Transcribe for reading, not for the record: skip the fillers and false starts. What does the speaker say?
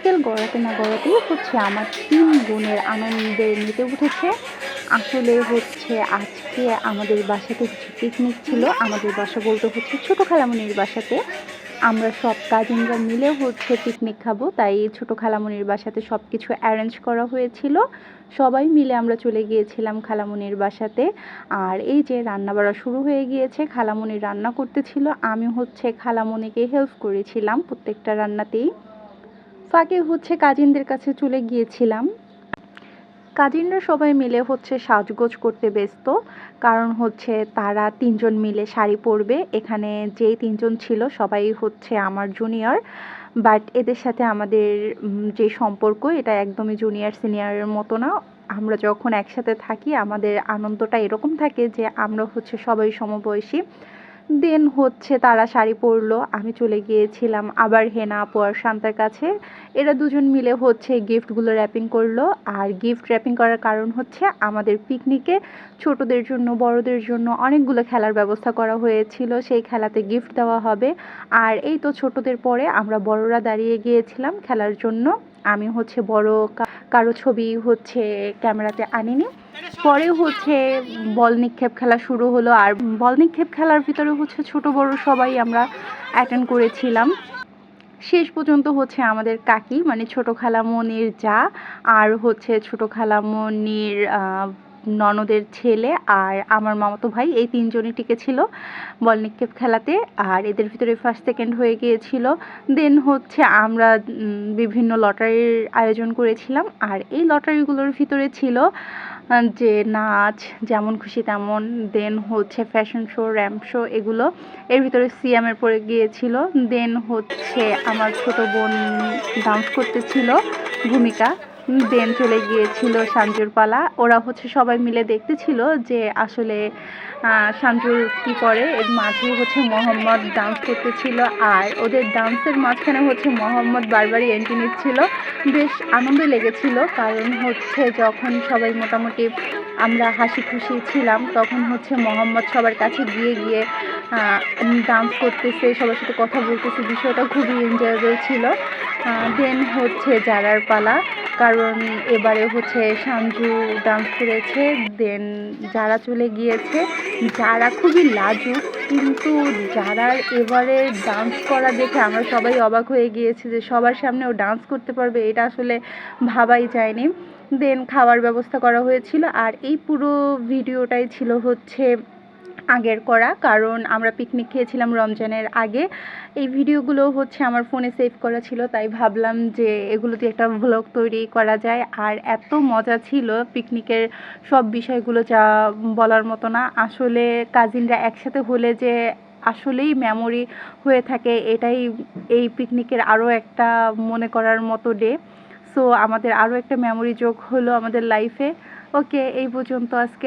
বিকেল গড়াতে না গড়াতেই হচ্ছে আমার ৩ বোনের আনন্দে মেতে উঠেছে। আসলে হচ্ছে আজকে আমাদের বাসাতে কিছু পিকনিক ছিল। আমাদের বাসা বলতে হচ্ছে ছোট খালামণির বাসাতে। আমরা সব কাজিনরা মিলে হচ্ছে পিকনিক খাবো। তাই ছোট খালামণির বাসাতে সবকিছু অ্যারেঞ্জ করা হয়েছিল। সবাই মিলে আমরা চলে গিয়েছিলাম খালামণির বাসাতে। আর এই যে রান্নাবাড়া শুরু হয়ে গিয়েছে। খালামণি রান্না করতেছিল। আমি হচ্ছে খালামণিকে হেল্প করেছিলাম প্রত্যেকটা রান্নাতেই। ফাঁকে হচ্ছে কাজিনদের কাছে চলে গিয়েছিলাম। কাজিনরা সবাই মিলে হচ্ছে সাজগোজ করতে ব্যস্ত। কারণ হচ্ছে তারা ৩ জন মিলে শাড়ি পরবে। এখানে যেই ৩ জন ছিল সবাই হচ্ছে আমার জুনিয়র। বাট এদের সাথে আমাদের যে সম্পর্ক এটা একদমই জুনিয়র সিনিয়রের মতো না। আমরা যখন একসাথে থাকি আমাদের আনন্দটা এরকম থাকে যে আমরা হচ্ছে সবাই সমবয়সী। দেন হচ্ছে তারা শাড়ি পরলো, আমি চলে গিয়েছিলাম আবার হেনা আপু আর শান্তার কাছে। এরা দুজন মিলে হচ্ছে গিফটগুলো র্যাপিং করলো। আর গিফট র্যাপিং করার কারণ হচ্ছে আমাদের পিকনিকে ছোটদের জন্য বড়দের জন্য অনেকগুলো খেলার ব্যবস্থা করা হয়েছিল, সেই খেলাতে গিফট দেওয়া হবে। আর এই তো ছোটদের পরে আমরা বড়রা দাঁড়িয়ে গিয়েছিলাম খেলার জন্য। আমি হচ্ছে বড় কারো ছবি হচ্ছে ক্যামেরাতে আনিনি। পরে হচ্ছে বল নিক্ষেপ খেলা শুরু হলো। আর বল নিক্ষেপ খেলার ভিতরে হচ্ছে ছোট বড় সবাই আমরা অ্যাটেন্ড করেছিলাম। শেষ পর্যন্ত হচ্ছে আমাদের কাকি মানে ছোট খালামণির যা আর হচ্ছে ছোট খালামণির ননদের ছেলে আর আমার মামাতো ভাই এই ৩ জনই টিকেছিল বল নিক্ষেপ খেলাতে। আর এদের ভিতরে ফার্স্ট সেকেন্ড হয়ে গিয়েছিল। দেন হচ্ছে আমরা বিভিন্ন লটারির আয়োজন করেছিলাম। আর এই লটারিগুলোর ভিতরে ছিল যে নাচ যেমন খুশি তেমন, দেন হচ্ছে ফ্যাশন শো, র্যাম্প শো, এগুলো। এর ভিতরে সিএমের পড়ে গিয়েছিল। দেন হচ্ছে আমার ছোট বোন ডান্স করতেছিল ভূমিকা। দেন চলে গিয়েছিল সাঞ্জুর পালা। ওরা হচ্ছে সবাই মিলে দেখতেছিল যে আসলে সাঞ্জুর কী করে। এর মাঝে হচ্ছে মোহাম্মদ ডান্স করতেছিল। আর ওদের ডান্সের মাঝখানে হচ্ছে মোহাম্মদ বারবারই এন্ট্রি নিচ্ছিল। বেশ আনন্দ লেগেছিল কারণ হচ্ছে যখন সবাই মোটামুটি আমরা হাসি খুশি ছিলাম তখন হচ্ছে মোহাম্মদ সবার কাছে গিয়ে গিয়ে ডান্স করতেছে, সবার সাথে কথা বলতেছে, বিষয়টা খুবই এনজয়েবল ছিল। দেন হচ্ছে জারার পালা, কারণ এবারে হচ্ছে সাঞ্জু ডান্স করেছে। দেন যারা চলে গিয়েছে, যারা খুবই লাজুক কিন্তু যারার এবারে ডান্স করা দেখে আমরা সবাই অবাক হয়ে গিয়েছি যে সবার সামনে ও ডান্স করতে পারবে, এটা আসলে ভাবাই যায়নি। দেন খাওয়ার ব্যবস্থা করা হয়েছিল। আর এই পুরো ভিডিওটাই ছিল হচ্ছে আগের করা, কারণ আমরা পিকনিক খেয়েছিলাম রমজানের আগে। এই ভিডিওগুলো হচ্ছে আমার ফোনে সেভ করা ছিল, তাই ভাবলাম যে এগুলো দিয়ে একটা ভ্লগ তৈরি করা যায়। আর এত মজা ছিল পিকনিকের সব বিষয়গুলো যা বলার মতো না। আসলে কাজিনরা একসাথে হলে যে আসলেই মেমোরি হয়ে থাকে, এটাই এই পিকনিকের আরও একটা মনে করার মতো ডে। সো আমাদের আরও একটা মেমোরি যোগ হলো আমাদের লাইফে। ওকে, এই পর্যন্ত আজকে।